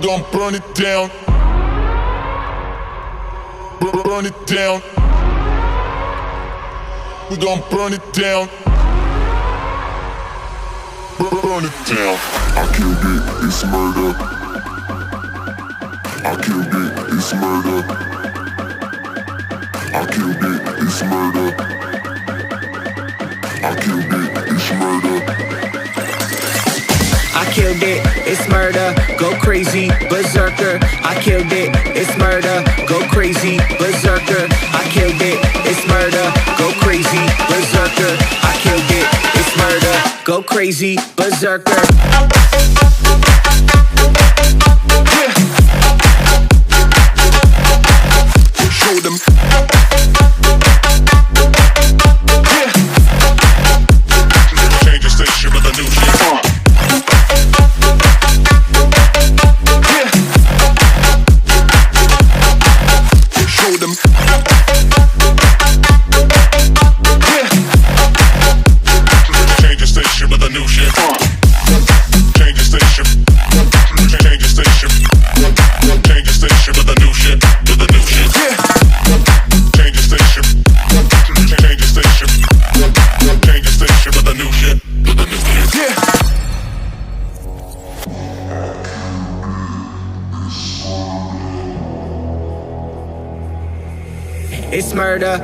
gon' burn it down. Burn it down. We gon' burn it down. Burn it down. I killed it, it's murder. I killed it, it's murder. I killed it, it's murder. I killed it, it's murder. I killed it, it's murder, go crazy, berserker. I killed it, it's murder, go crazy, berserker. I killed it, it's murder, go crazy, berserker. I killed it, it's murder, go crazy, berserker. Show them. Change the station with a new shit. Show them. Change the station with a new shit. Change the station. Change the station. Change the station with a new shit. With a new shit. Change the station. Change the station. Change the station with a new shit. With a new shit. It's murder.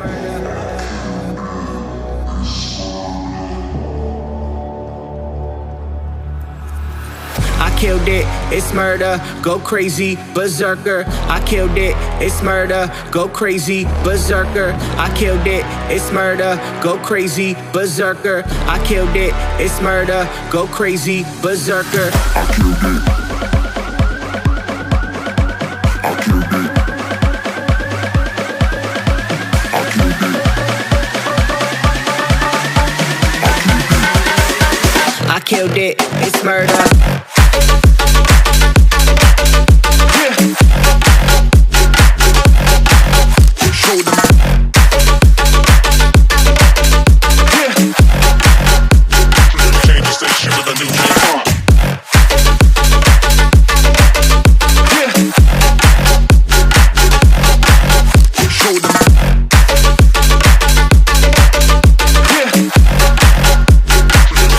I killed it, it's murder, go crazy, berserker. I killed it, it's murder, go crazy, berserker. I killed it, it's murder, go crazy, berserker. I killed it, it's murder, go crazy, berserker. I killed it. I killed it. I killed it. I killed it, it's murder. Show them. Change the station with a new shit. Show them.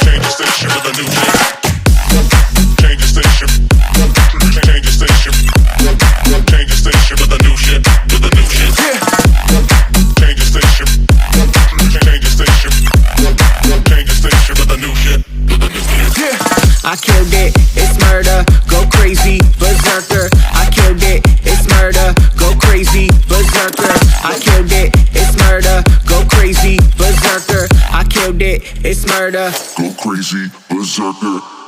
Change the station with a new shit. Change the station. Change the station. Change the station with a new shit. With a new shit. Change the station. Change the station. Change the station with a new shit. With a new shit. I killed it, it's murder, go crazy, berserker. I killed it, it's murder, go crazy, berserker. I killed it, it's murder, go crazy, berserker. I killed it, it's murder. Go crazy, berserker.